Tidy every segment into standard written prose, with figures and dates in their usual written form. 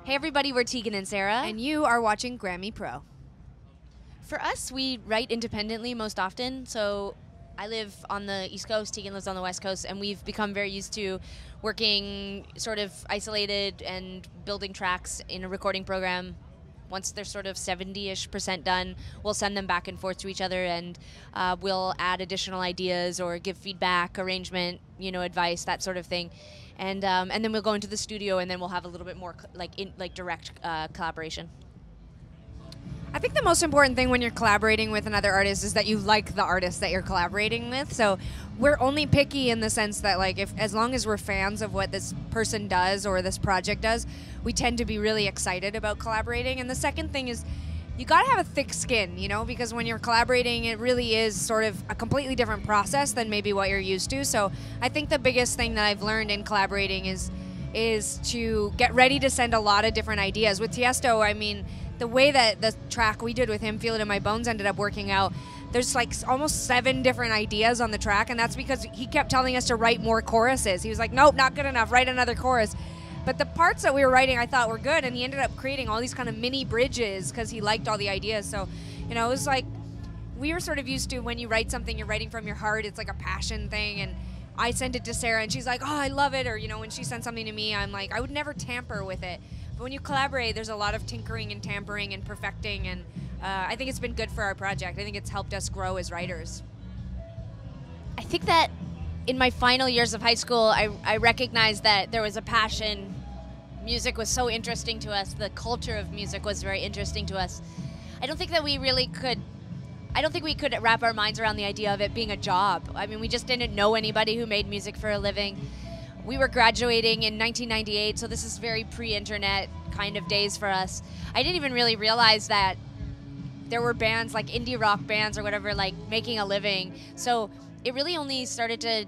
Hey everybody, we're Tegan and Sara. And you are watching Grammy Pro. For us, we write independently most often. So I live on the East Coast, Tegan lives on the West Coast, and we've become very used to working sort of isolated and building tracks in a recording program. Once they're sort of 70-ish% done, we'll send them back and forth to each other, and we'll add additional ideas or give feedback, arrangement, advice, that sort of thing. And then we'll go into the studio, and then we'll have a little bit more direct collaboration. I think the most important thing when you're collaborating with another artist is that you like the artist that you're collaborating with. So we're only picky in the sense that, like, as long as we're fans of what this person does or this project does, we tend to be really excited about collaborating. And the second thing is you got to have a thick skin, because when you're collaborating, it really is sort of a completely different process than maybe what you're used to. So I think the biggest thing that I've learned in collaborating is to get ready to send a lot of different ideas. With Tiesto, I mean, the way that the track we did with him, Feel It in My Bones, ended up working out, there's like almost 7 different ideas on the track, and that's because he kept telling us to write more choruses. He was like, nope, not good enough, write another chorus. But the parts that we were writing I thought were good, and he ended up creating all these kind of mini bridges because he liked all the ideas. So, it was like we were sort of used to when you write something, you're writing from your heart. It's like a passion thing, and I sent it to Sara, and she's like, oh, I love it. Or, when she sends something to me, I'm like, I would never tamper with it. But when you collaborate, there's a lot of tinkering and tampering and perfecting, and I think it's been good for our project. I think it's helped us grow as writers. I think that in my final years of high school, I recognized that there was a passion. Music was so interesting to us. The culture of music was very interesting to us. I don't think we could wrap our minds around the idea of it being a job. I mean, we just didn't know anybody who made music for a living. We were graduating in 1998, so this is very pre-internet kind of days for us. I didn't even really realize that there were bands like indie rock bands or whatever, like making a living. So it really only started to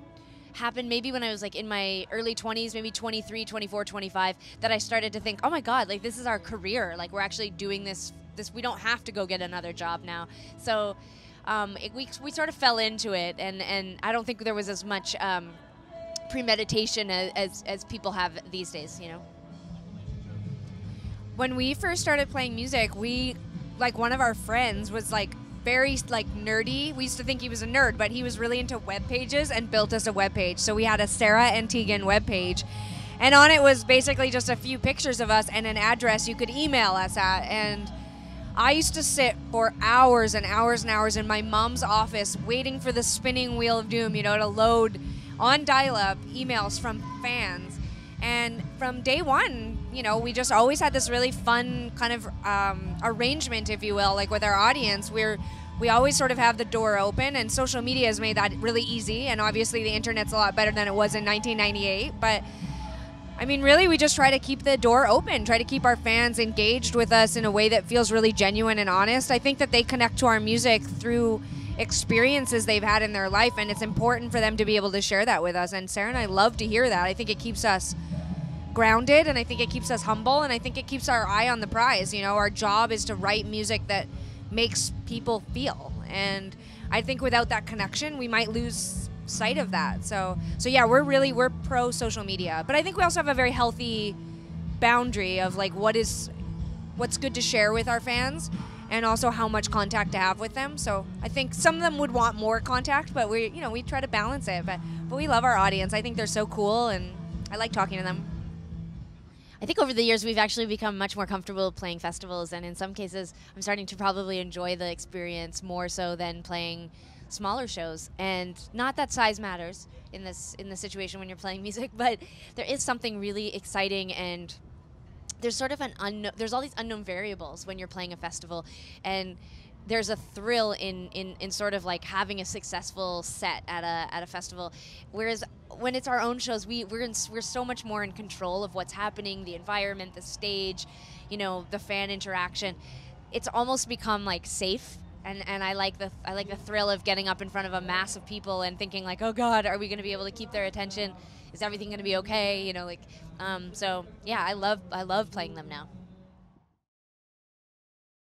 happen maybe when I was like in my early 20s, maybe 23, 24, 25, that I started to think, oh my God, like this is our career. Like we're actually doing this, we don't have to go get another job now. So we sort of fell into it, and I don't think there was as much premeditation as people have these days, When we first started playing music, one of our friends was very nerdy. We used to think he was a nerd, but he was really into web pages and built us a web page. So we had a Sara and Tegan web page, and on it was basically just a few pictures of us and an address you could email us at. And I used to sit for hours and hours and hours in my mom's office waiting for the spinning wheel of doom, to load on dial-up emails from fans. And from day one, we just always had this really fun kind of arrangement, if you will, like with our audience. We always sort of have the door open, and social media has made that really easy, and obviously the internet's a lot better than it was in 1998. But I mean, really, we just try to keep the door open, try to keep our fans engaged with us in a way that feels really genuine and honest. I think that they connect to our music through experiences they've had in their life, and it's important for them to be able to share that with us. And Sara and I love to hear that. I think it keeps us grounded, and I think it keeps us humble, and I think it keeps our eye on the prize. Our job is to write music that makes people feel, and I think without that connection, we might lose sight of that. So yeah, we're pro social media, but I think we also have a very healthy boundary of like what's good to share with our fans, and also how much contact to have with them. So I think some of them would want more contact, but we try to balance it. But we love our audience. I think they're so cool, and I like talking to them. I think over the years we've actually become much more comfortable playing festivals, and in some cases I'm starting to probably enjoy the experience more so than playing smaller shows. And not that size matters in this situation when you're playing music, but there is something really exciting, and there's sort of there's all these unknown variables when you're playing a festival, and there's a thrill in sort of like having a successful set at a festival, whereas when it's our own shows, we're so much more in control of what's happening, the environment, the stage, the fan interaction. It's almost become like safe, and I like the thrill of getting up in front of a mass of people and thinking like, oh God, are we going to be able to keep their attention? Is everything going to be okay? So yeah, I love playing them now.